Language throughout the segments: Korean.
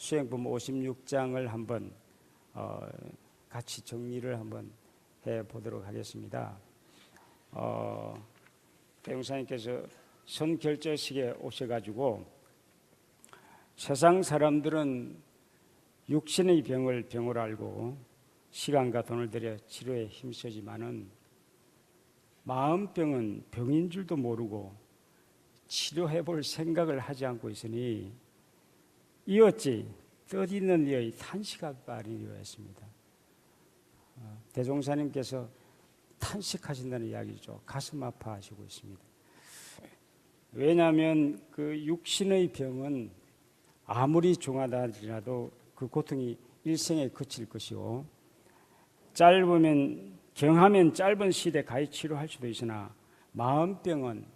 수행품 56장을 한번 같이 정리를 한번 해보도록 하겠습니다. 대웅사님께서 선결제식에 오셔가지고 세상 사람들은 육신의 병을 병으로 알고 시간과 돈을 들여 치료에 힘쓰지만은 마음병은 병인 줄도 모르고 치료해볼 생각을 하지 않고 있으니 이 어찌 뜻있는 이의 탄식하리라 했습니다. 대종사님께서 탄식하신다는 이야기죠. 가슴 아파하시고 있습니다. 왜냐하면 그 육신의 병은 아무리 중하다 할지라도 그 고통이 일생에 그칠 것이고 경하면 짧은 시대 가히 치료할 수도 있으나 마음병은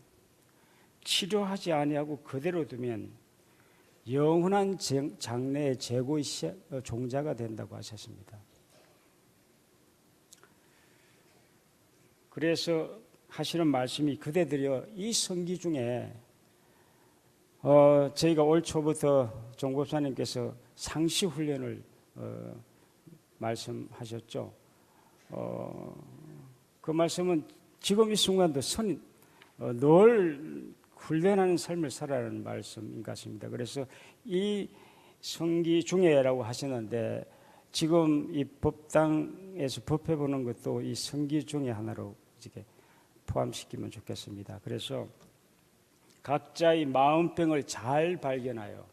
치료하지 아니하고 그대로 두면 영원한 장래의 재고의 종자가 된다고 하셨습니다. 그래서 하시는 말씀이 그대들여 이 성기 중에 저희가 올 초부터 종법사님께서 상시 훈련을 말씀하셨죠. 그 말씀은 지금 이 순간도 늘 훈련하는 삶을 살아라는 말씀인 것 같습니다. 그래서 이 성기 중에라고 하시는데 지금 이 법당에서 법해보는 것도 이 성기 중에 하나로 이렇게 포함시키면 좋겠습니다. 그래서 각자의 마음병을 잘 발견하여,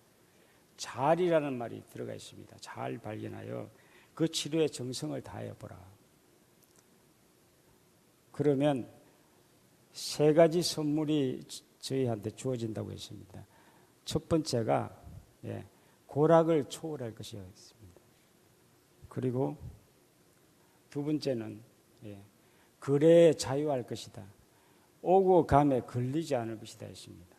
잘이라는 말이 들어가 있습니다. 잘 발견하여 그 치료에 정성을 다해보라. 그러면 세 가지 선물이 저희한테 주어진다고 했습니다. 첫 번째가 고락을 초월할 것이었습니다. 그리고 두 번째는 거래에 자유할 것이다. 오고 감에 걸리지 않을 것이다 했습니다.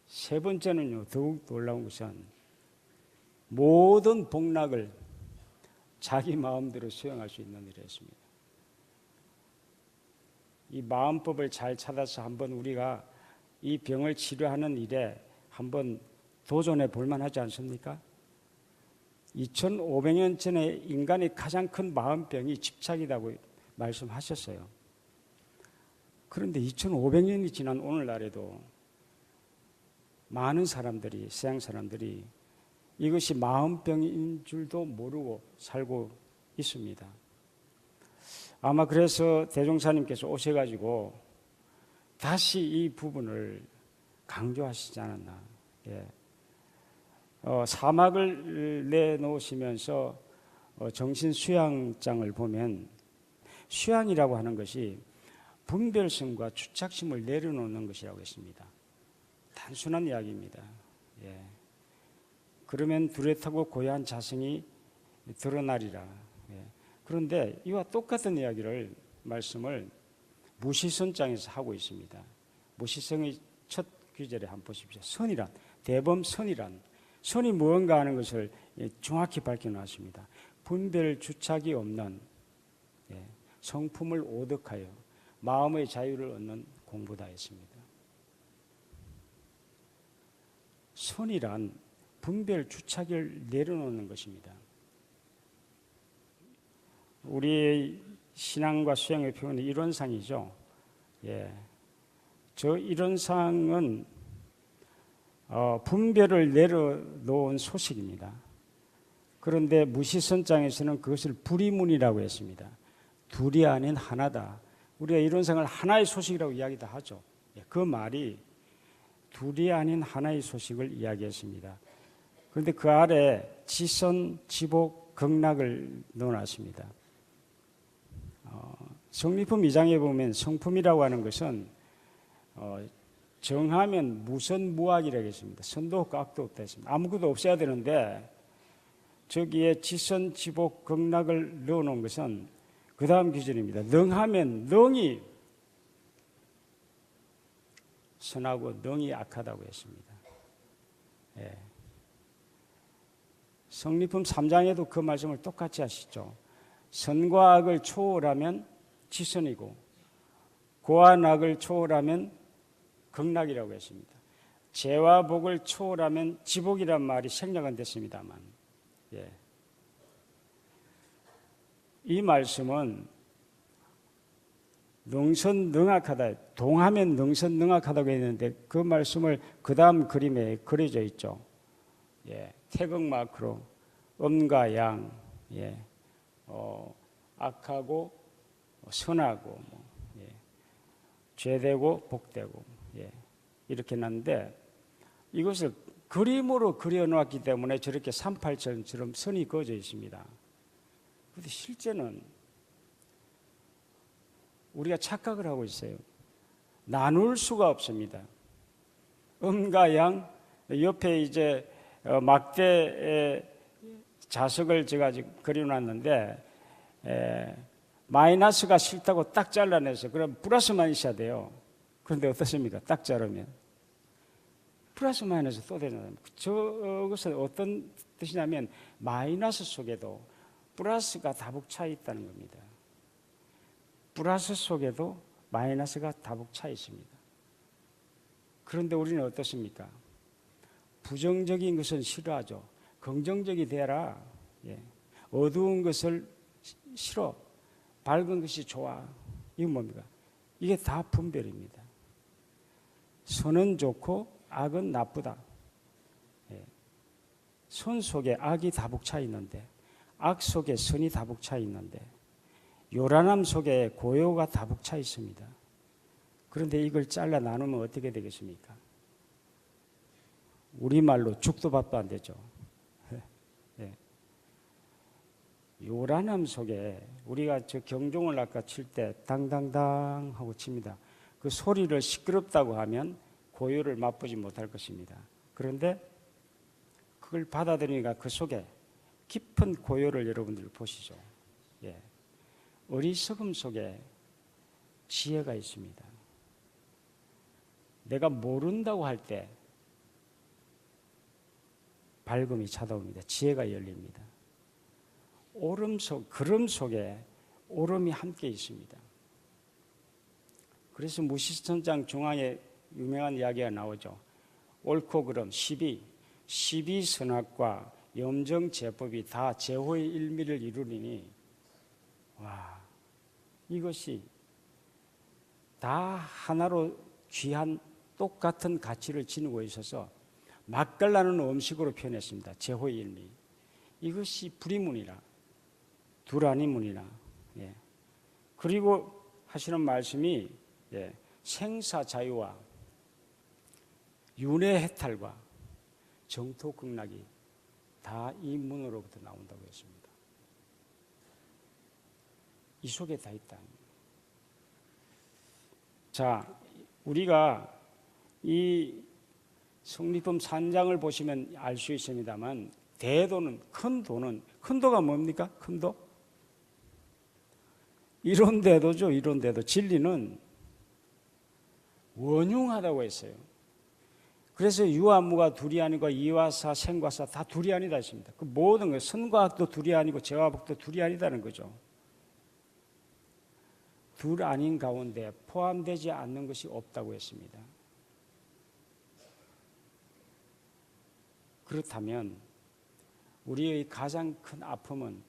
세 번째는요, 더욱 놀라운 것은 모든 복락을 자기 마음대로 수행할 수 있는 일이었습니다. 이 마음법을 잘 찾아서 한번 우리가 이 병을 치료하는 일에 한번 도전해 볼 만하지 않습니까? 2500년 전에 인간의 가장 큰 마음병이 집착이라고 말씀하셨어요. 그런데 2500년이 지난 오늘날에도 많은 사람들이, 서양 사람들이 이것이 마음병인 줄도 모르고 살고 있습니다. 아마 그래서 대종사님께서 오셔가지고 다시 이 부분을 강조하시지 않았나. 사막을 내놓으시면서 정신수양장을 보면 수양이라고 하는 것이 분별심과 주착심을 내려놓는 것이라고 했습니다. 단순한 이야기입니다. 그러면 뚜렷하고 고요한 자성이 드러나리라. 그런데 이와 똑같은 이야기를 말씀을 무시선장에서 하고 있습니다. 무시성의 첫 귀절에 한번 보십시오. 선이란, 대범선이란, 선이 무언가 하는 것을 정확히 밝혀놨습니다. 분별 주착이 없는 성품을 오덕하여 마음의 자유를 얻는 공부다 했습니다. 선이란 분별 주착을 내려놓는 것입니다. 우리의 신앙과 수행의 표현은 이론상이죠. 저 이론상은 분별을 내려놓은 소식입니다. 그런데 무시선장에서는 그것을 불이문이라고 했습니다. 둘이 아닌 하나다. 우리가 이론상을 하나의 소식이라고 이야기도 하죠. 그 말이 둘이 아닌 하나의 소식을 이야기했습니다. 그런데 그 아래 지선, 지복, 극락을 넣어놨습니다. 성리품 2장에 보면 성품이라고 하는 것은 정하면 무선무악이라고 했습니다. 선도 없고 악도 없다 했습니다. 아무것도 없어야 되는데 저기에 지선, 지복, 극락을 넣어놓은 것은 그 다음 기준입니다. 능하면 능이 선하고 능이 악하다고 했습니다. 성리품 3장에도 그 말씀을 똑같이 하시죠. 선과 악을 초월하면 지선이고 고와 낙을 초월하면 극락이라고 했습니다. 죄와 복을 초월하면 지복이란 말이 생략은 됐습니다만, 예. 이 말씀은 능선능악하다, 동하면 능선능악하다고 했는데 그 말씀을 그 다음 그림에 그려져 있죠. 예. 태극 마크로 음과 양, 예. 악하고 선하고, 예. 죄되고 복되고, 예. 이렇게 났는데 이것을 그림으로 그려놓았기 때문에 저렇게 38선처럼 선이 그어져 있습니다. 그런데 실제는 우리가 착각을 하고 있어요. 나눌 수가 없습니다. 음과 양, 옆에 이제 막대의 자석을 제가 지금 그려놨는데 마이너스가 싫다고 딱 잘라내서 그럼 플러스만 있어야 돼요. 그런데 어떻습니까? 딱 자르면 플러스 마이너스 또 되잖아요. 저것은 어떤 뜻이냐면 마이너스 속에도 플러스가 다복 차 있다는 겁니다. 플러스 속에도 마이너스가 다복 차 있습니다. 그런데 우리는 어떻습니까? 부정적인 것은 싫어하죠. 긍정적이 되라. 예. 어두운 것을 싫어. 밝은 것이 좋아. 이건 뭡니까? 이게 다 분별입니다. 선은 좋고 악은 나쁘다. 예. 선 속에 악이 다복 차 있는데, 악 속에 선이 다복 차 있는데, 요란함 속에 고요가 다복 차 있습니다. 그런데 이걸 잘라 나누면 어떻게 되겠습니까? 우리말로 죽도 밥도 안 되죠. 예. 요란함 속에 우리가 저 경종을 아까 칠 때 당당당 하고 칩니다. 그 소리를 시끄럽다고 하면 고요를 맛보지 못할 것입니다. 그런데 그걸 받아들이니까 그 속에 깊은 고요를 여러분들 보시죠. 예. 어리석음 속에 지혜가 있습니다. 내가 모른다고 할 때 밝음이 찾아옵니다. 지혜가 열립니다. 그름 속에 오름이 함께 있습니다. 그래서 무시천장 중앙에 유명한 이야기가 나오죠. 옳고 그름, 시비 선악과 염정제법이 다 제호의 일미를 이루리니, 와, 이것이 다 하나로 귀한 똑같은 가치를 지니고 있어서 맛깔나는 음식으로 표현했습니다. 제호의 일미. 이것이 불이문이라, 두라니문이라. 예. 그리고 하시는 말씀이, 예, 생사자유와 윤회해탈과 정토극락이 다 이 문으로부터 나온다고 했습니다. 이 속에 다 있다. 자, 우리가 이 성리품 산장을 보시면 알 수 있습니다만, 대도는, 큰 도가 뭡니까? 큰 도? 이론대도죠. 이론대도. 진리는 원흉하다고 했어요. 그래서 유와 무가 둘이 아니고 이와 사, 생과 사 다 둘이 아니다 했습니다. 그 모든 것, 선과 악도 둘이 아니고 죄와 복도 둘이 아니다는 거죠. 둘 아닌 가운데 포함되지 않는 것이 없다고 했습니다. 그렇다면 우리의 가장 큰 아픔은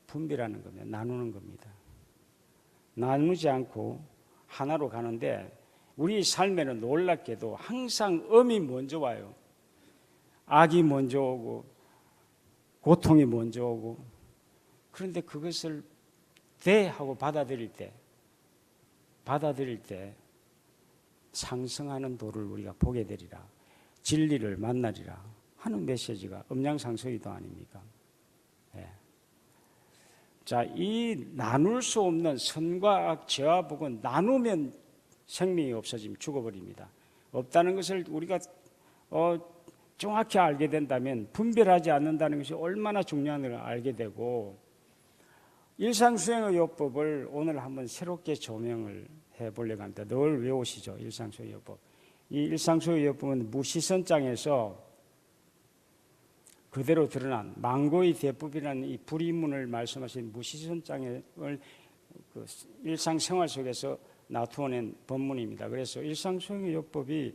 분별하는 겁니다. 나누는 겁니다. 나누지 않고 하나로 가는데 우리 삶에는 놀랍게도 항상 음이 먼저 와요. 악이 먼저 오고 고통이 먼저 오고, 그런데 그것을 대하고 받아들일 때 상승하는 도를 우리가 보게 되리라, 진리를 만나리라 하는 메시지가 음양상서기도 아닙니까? 예. 자, 이 나눌 수 없는 선과 악, 죄와 복은 나누면 생명이 없어지면 죽어버립니다. 없다는 것을 우리가 정확히 알게 된다면 분별하지 않는다는 것이 얼마나 중요한지를 알게 되고, 일상수행의 요법을 오늘 한번 새롭게 조명을 해보려고 합니다. 늘 외우시죠. 일상수행의 요법. 이 일상수행의 요법은 무시선장에서 그대로 드러난 망고의 대법이라는 이 불이문을 말씀하신 무시선장을 그 일상생활 속에서 나타낸 법문입니다. 그래서 일상수행의 요법이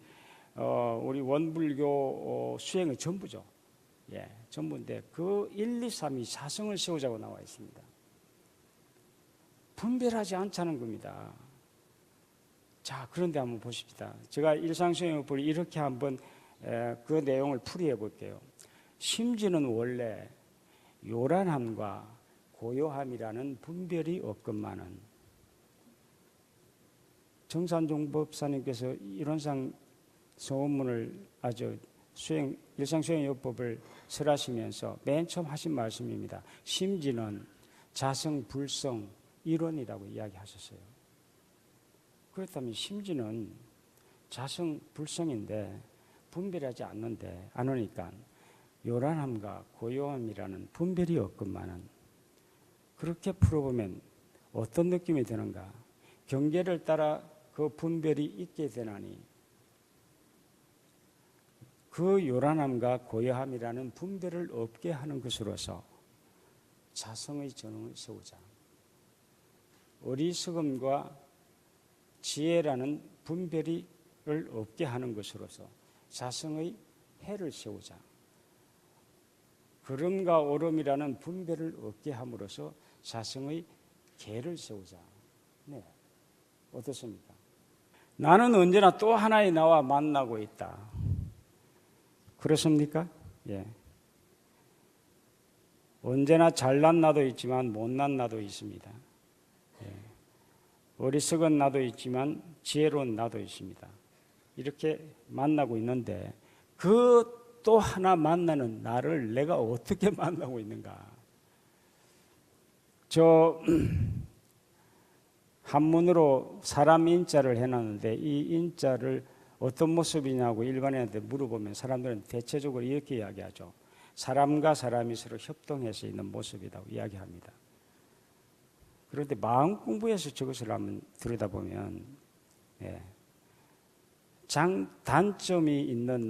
우리 원불교 수행의 전부죠. 예, 전부인데 그 1, 2, 3이 자성을 세우자고 나와 있습니다. 분별하지 않자는 겁니다. 자, 그런데 한번 보십시다. 제가 일상수행법을 이렇게 한번 그 내용을 풀이해 볼게요. 심지는 원래 요란함과 고요함이라는 분별이 없건만은, 정산종 법사님께서 이론상 소원문을 아주 일상수행요법을 설하시면서 맨 처음 하신 말씀입니다. 심지는 자성 불성 이론이라고 이야기하셨어요. 그렇다면 심지는 자성 불성인데 분별하지 않으니까 요란함과 고요함이라는 분별이 없건만은, 그렇게 풀어보면 어떤 느낌이 드는가? 경계를 따라 그 분별이 있게 되나니 그 요란함과 고요함이라는 분별을 없게 하는 것으로서 자성의 전응을 세우자. 어리석음과 지혜라는 분별을 없게 하는 것으로서 자성의 해를 세우자. 그름과 오름이라는 분별을 없게 함으로써 자성의 계를 세우자. 네, 어떻습니까? 나는 언제나 또 하나의 나와 만나고 있다. 그렇습니까? 예. 언제나 잘난 나도 있지만 못난 나도 있습니다. 예. 어리석은 나도 있지만 지혜로운 나도 있습니다. 이렇게 만나고 있는데 그 또 하나 만나는 나를 내가 어떻게 만나고 있는가? 저 한문으로 사람 인자를 해놨는데 이 인자를 어떤 모습이냐고 일반인한테 물어보면 사람들은 대체적으로 이렇게 이야기하죠. 사람과 사람이 서로 협동해서 있는 모습이라고 이야기합니다. 그런데 마음 공부에서 저것을 한번 들여다보면, 예, 장점이 있는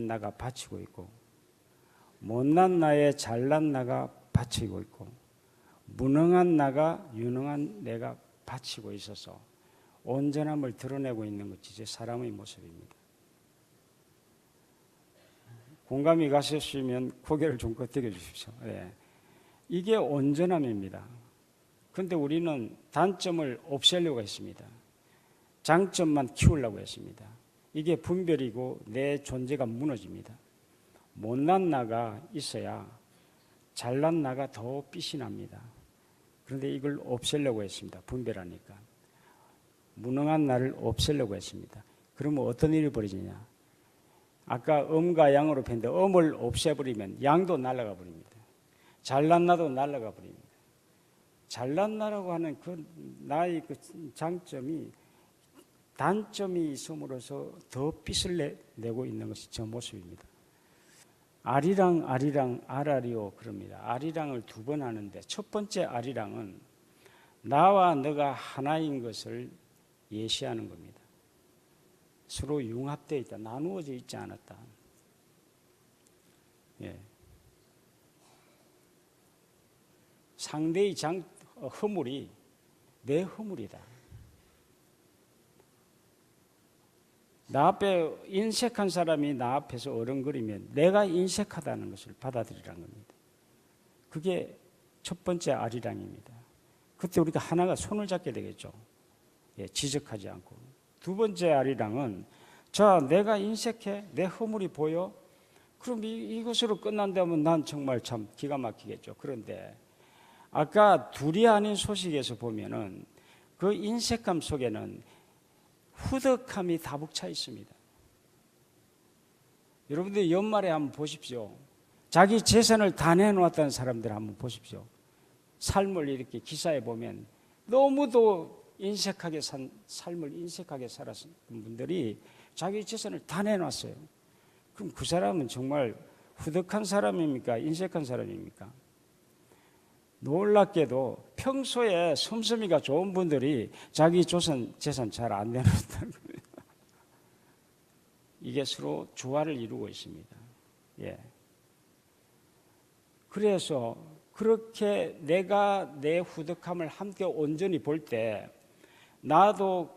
나가 바치고 있고, 못난 나의 잘난 나가 바치고 있고, 무능한 나가 유능한 내가 바치고 있어서 온전함을 드러내고 있는 것이 제 사람의 모습입니다. 공감이 가셨으면 고개를 좀 끄덕여 주십시오. 네. 이게 온전함입니다. 그런데 우리는 단점을 없애려고 했습니다. 장점만 키우려고 했습니다. 이게 분별이고 내 존재가 무너집니다. 못난 나가 있어야 잘난 나가 더 빛이 납니다. 그런데 이걸 없애려고 했습니다. 분별하니까. 무능한 나를 없애려고 했습니다. 그러면 어떤 일이 벌어지냐? 아까 음과 양으로 했는데 음을 없애버리면 양도 날아가 버립니다. 잘난 나도 날아가 버립니다. 잘난 나라고 하는 그 나의 그 장점이 단점이 있음으로써 더 빛을 내고 있는 것이 저 모습입니다. 아리랑 아라리오 그럽니다. 아리랑을 두 번 하는데 첫 번째 아리랑은 나와 너가 하나인 것을 예시하는 겁니다. 서로 융합되어 있다. 나누어져 있지 않았다. 예. 상대의 허물이 내 허물이다. 나 앞에 인색한 사람이 나 앞에서 어른거리면 내가 인색하다는 것을 받아들이라는 겁니다. 그게 첫 번째 아리랑입니다. 그때 우리가 하나가 손을 잡게 되겠죠. 예, 지적하지 않고. 두 번째 아리랑은 자, 내가 인색해? 내 허물이 보여? 그럼 이것으로 끝난다면 난 정말 참 기가 막히겠죠. 그런데 아까 둘이 아닌 소식에서 보면은 그 인색함 속에는 후덕함이 다북 차 있습니다. 여러분들 연말에 한번 보십시오. 자기 재산을 다 내놓았다는 사람들 한번 보십시오. 삶을 이렇게 기사에 보면 너무도 인색하게 삶을 인색하게 살았던 분들이 자기 재산을 다 내놨어요. 그럼 그 사람은 정말 후덕한 사람입니까? 인색한 사람입니까? 놀랍게도 평소에 솜솜이가 좋은 분들이 자기 재산 잘 안 내놓는다는 거예요. 이게 서로 조화를 이루고 있습니다. 예. 그래서 그렇게 내가 내 후덕함을 함께 온전히 볼 때 나도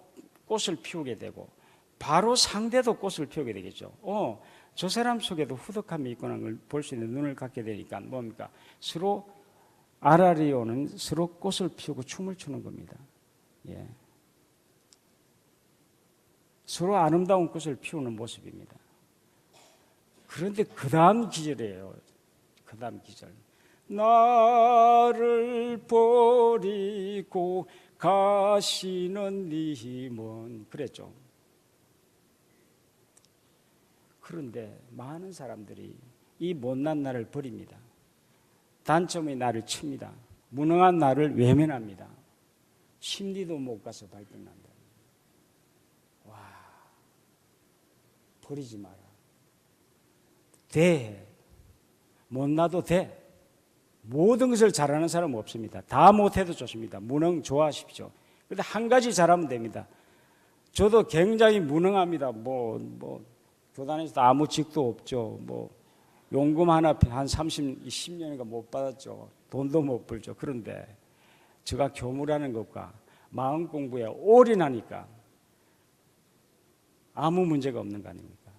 꽃을 피우게 되고 바로 상대도 꽃을 피우게 되겠죠. 저 사람 속에도 후덕함이 있구나 걸 볼 수 있는 눈을 갖게 되니까 뭡니까? 서로 아라리오는 서로 꽃을 피우고 춤을 추는 겁니다. 예. 서로 아름다운 꽃을 피우는 모습입니다. 그런데 그 다음 기절이에요. 그 다음 기절. 나를 버리고 가시는 님은 그랬죠. 그런데 많은 사람들이 이 못난 나를 버립니다. 단점의 나를 칩니다. 무능한 나를 외면합니다. 심리도 못 가서 발끈난다. 와, 버리지 마라. 돼. 못나도 돼. 모든 것을 잘하는 사람은 없습니다. 다 못해도 좋습니다. 무능 좋아하십시오. 그런데 한 가지 잘하면 됩니다. 저도 굉장히 무능합니다. 교단에서 아무 직도 없죠. 용금 하나 한 10년인가 못 받았죠. 돈도 못 벌죠. 그런데 제가 교무라는 것과 마음 공부에 올인하니까 아무 문제가 없는 거 아닙니까?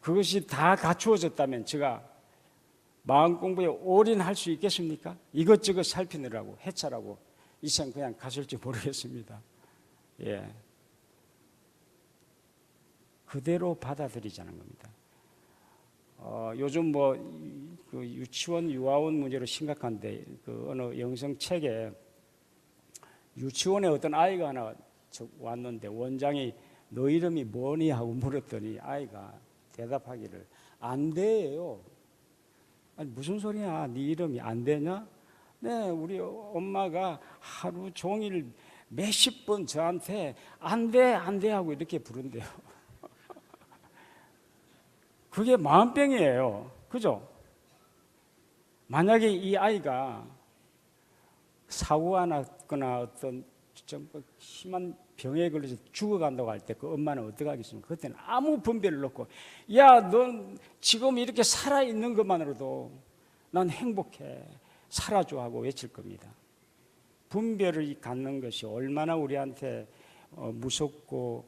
그것이 다 갖추어졌다면 제가 마음 공부에 올인할 수 있겠습니까? 이것저것 살피느라고 해찰하고 이 세상 그냥 갔을지 모르겠습니다. 예, 그대로 받아들이자는 겁니다. 요즘 그 유치원 유아원 문제로 심각한데 그 어느 영성 책에 유치원에 어떤 아이가 하나 왔는데 원장이 너 이름이 뭐니 하고 물었더니 아이가 대답하기를 안 돼요. 아니 무슨 소리야? 네 이름이 안 되냐? 네, 우리 엄마가 하루 종일 몇십 번 저한테 안 돼, 안 돼 하고 이렇게 부른대요. 그게 마음병이에요. 그죠? 만약에 이 아이가 사고가 났거나 어떤 좀 심한 병에 걸려서 죽어간다고 할 때 그 엄마는 어떻게 하겠습니까? 그때는 아무 분별을 없고 야, 넌 지금 이렇게 살아있는 것만으로도 난 행복해. 살아줘 하고 외칠 겁니다. 분별을 갖는 것이 얼마나 우리한테 무섭고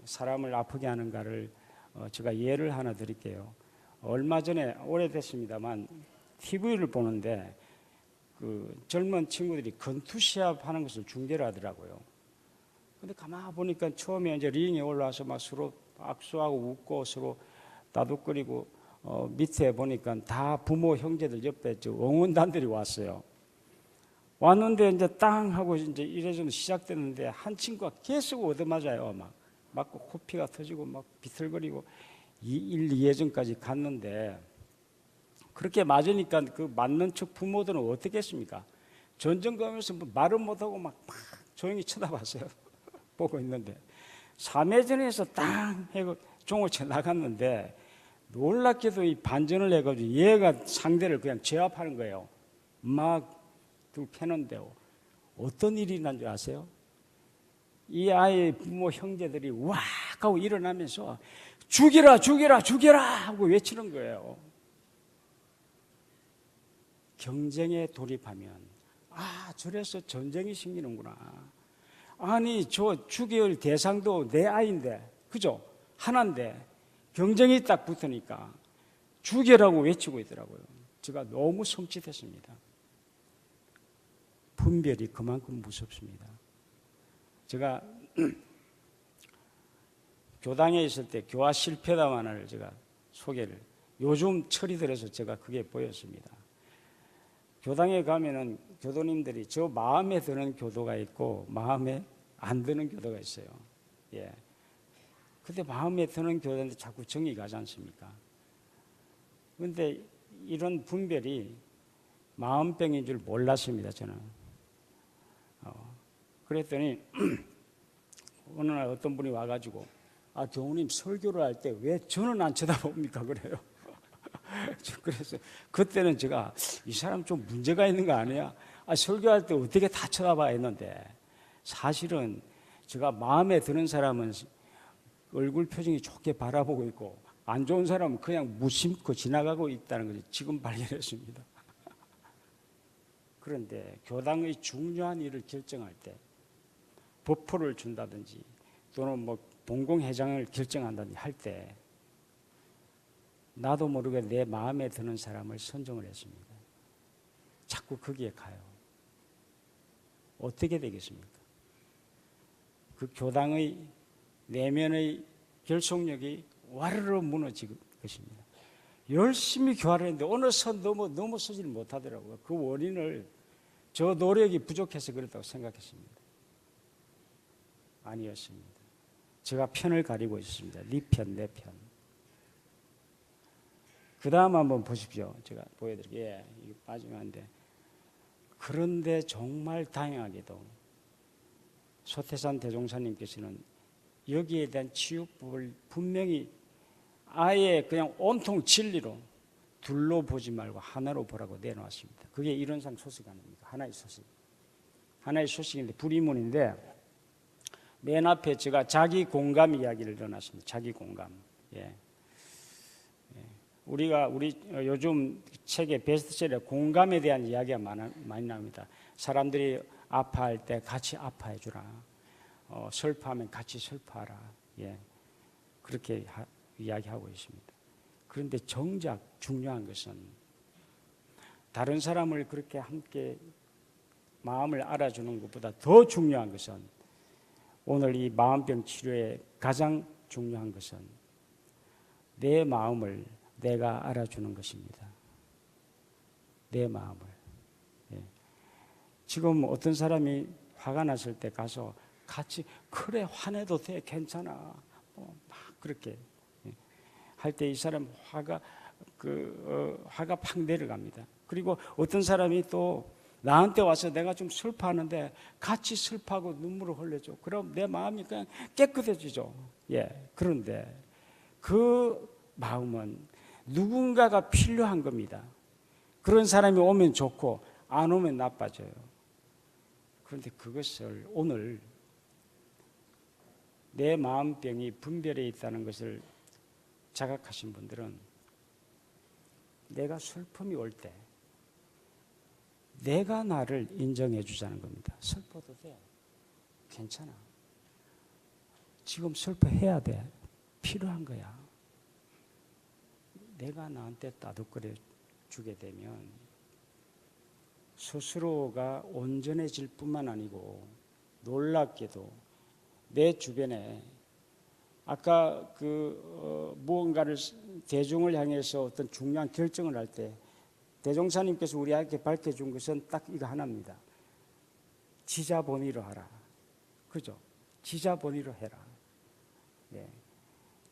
사람을 아프게 하는가를 제가 예를 하나 드릴게요. 얼마 전에 오래됐습니다만 TV를 보는데 그 젊은 친구들이 건투시합 하는 것을 중계를 하더라고요. 근데 가만 보니까 처음에 이제 링에 올라와서 막 서로 악수하고 웃고 서로 따둑거리고 밑에 보니까 다 부모 형제들 옆에 응원단들이 왔어요. 왔는데 이제 땅 하고 이제 이래저래 시작됐는데 한 친구가 계속 얻어맞아요. 막 맞고 코피가 터지고 막 비틀거리고 1, 2회전까지 갔는데 그렇게 맞으니까 그 맞는 척 부모들은 어떻게 했습니까? 전전 가면서 말은 못하고 막 조용히 쳐다봤어요. 보고 있는데 3회전에서 땅 해고 종을 쳐 나갔는데 놀랍게도 이 반전을 해가지고 얘가 상대를 그냥 제압하는 거예요. 막 패는데요. 어떤 일이 난 줄 아세요? 이 아이의 부모 형제들이 와 하고 일어나면서 죽여라 죽여라 죽여라 하고 외치는 거예요. 경쟁에 돌입하면 저래서 전쟁이 생기는구나. 아니 저 죽일 대상도 내 아이인데 그죠? 하나인데 경쟁이 딱 붙으니까 죽여라고 외치고 있더라고요. 제가 너무 섬찟했습니다. 분별이 그만큼 무섭습니다. 제가 교당에 있을 때 교화 실패담안을 제가 소개를 요즘 철이 들어서 제가 그게 보였습니다. 교당에 가면은 교도님들이 저 마음에 드는 교도가 있고 마음에 안 드는 교도가 있어요. 예. 근데 마음에 드는 교도인데 자꾸 정이 가지 않습니까? 그런데 이런 분별이 마음병인 줄 몰랐습니다, 저는. 그랬더니 어느 날 어떤 분이 와가지고 교우님 설교를 할 때 왜 저는 안 쳐다봅니까? 그래요. 그래서 그때는 제가 이 사람 좀 문제가 있는 거 아니야? 설교할 때 어떻게 다 쳐다봐 했는데 사실은 제가 마음에 드는 사람은 얼굴 표정이 좋게 바라보고 있고 안 좋은 사람은 그냥 무심코 지나가고 있다는 것을 지금 발견했습니다. 그런데 교당의 중요한 일을 결정할 때 법포를 준다든지 또는 뭐 봉공회장을 결정한다든지 할 때 나도 모르게 내 마음에 드는 사람을 선정을 했습니다. 자꾸 거기에 가요. 어떻게 되겠습니까? 그 교당의 내면의 결속력이 와르르 무너질 것입니다. 열심히 교화를 했는데 어느덧 넘어서지를 못하더라고요. 그 원인을 저 노력이 부족해서 그랬다고 생각했습니다. 아니었습니다. 제가 편을 가리고 있습니다. 네 편, 내 편. 그 다음 한번 보십시오. 제가 보여드릴게요. 예, 이거 빠지면 안 돼. 그런데 정말 다행하게도 소태산 대종사님께서는 여기에 대한 치유법을 분명히 아예 그냥 온통 진리로 둘로 보지 말고 하나로 보라고 내놓았습니다. 그게 이론상 소식 아닙니까? 하나의 소식. 하나의 소식인데 불이문인데 맨 앞에 제가 자기 공감 이야기를 넣어놨습니다. 자기 공감. 예. 우리 요즘 책의 베스트셀러 공감에 대한 이야기가 많이 나옵니다. 사람들이 아파할 때 같이 아파해 주라. 슬퍼하면 같이 슬퍼하라. 예. 그렇게 이야기하고 있습니다. 그런데 정작 중요한 것은 다른 사람을 그렇게 함께 마음을 알아주는 것보다 더 중요한 것은 오늘 이 마음병 치료에 가장 중요한 것은 내 마음을 내가 알아주는 것입니다. 내 마음을. 예. 지금 어떤 사람이 화가 났을 때 가서 같이 그래 화내도 돼 괜찮아 막 그렇게 할 때 이 사람 화가 팍 내려갑니다. 그리고 어떤 사람이 또 나한테 와서 내가 좀 슬퍼하는데 같이 슬퍼하고 눈물을 흘려줘. 그럼 내 마음이 그냥 깨끗해지죠. 예. 그런데 그 마음은 누군가가 필요한 겁니다. 그런 사람이 오면 좋고 안 오면 나빠져요. 그런데 그것을 오늘 내 마음병이 분별해 있다는 것을 자각하신 분들은 내가 슬픔이 올 때 내가 나를 인정해 주자는 겁니다. 슬퍼도 돼. 괜찮아. 지금 슬퍼해야 돼. 필요한 거야. 내가 나한테 따뜻거려 주게 되면 스스로가 온전해질 뿐만 아니고 놀랍게도 내 주변에 아까 무언가를 대중을 향해서 어떤 중요한 결정을 할 때 대종사님께서 우리에게 밝혀준 것은 딱 이거 하나입니다. 지자본의로 하라. 그죠? 지자본의로 해라. 예.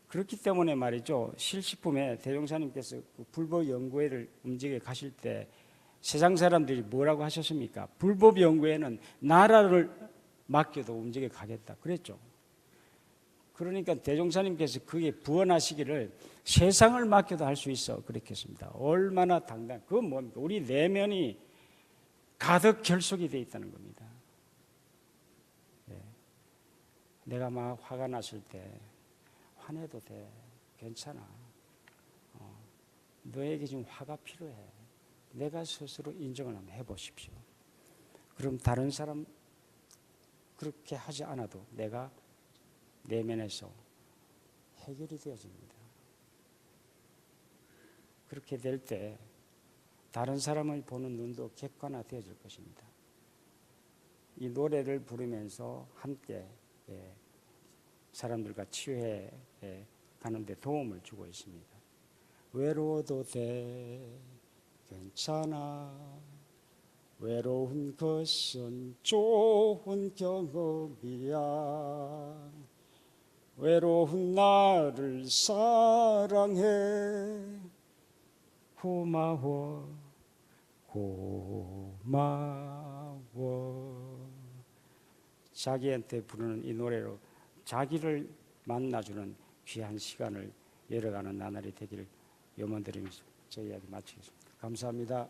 그렇기 때문에 말이죠. 실식품에 대종사님께서 불법연구회를 움직여 가실 때 세상 사람들이 뭐라고 하셨습니까? 불법연구회는 나라를 맡겨도 움직여 가겠다. 그랬죠. 그러니까 대종사님께서 그게 부언하시기를 세상을 맡겨도 할 수 있어. 그렇게 했습니다. 얼마나 당당. 그건 뭡니까? 우리 내면이 가득 결속이 되어 있다는 겁니다. 네. 내가 막 화가 났을 때 화내도 돼. 괜찮아. 너에게 지금 화가 필요해. 내가 스스로 인정을 한번 해보십시오. 그럼 다른 사람 그렇게 하지 않아도 내가 내면에서 해결이 되어집니다. 그렇게 될 때 다른 사람을 보는 눈도 객관화되어질 것입니다. 이 노래를 부르면서 함께 사람들과 치유해 가는 데 도움을 주고 있습니다. 외로워도 돼 괜찮아 외로운 것은 좋은 경험이야 외로운 나를 사랑해 고마워 자기한테 부르는 이 노래로 자기를 만나주는 귀한 시간을 열어가는 나날이 되기를 염원드리면서 제 이야기 마치겠습니다. 감사합니다.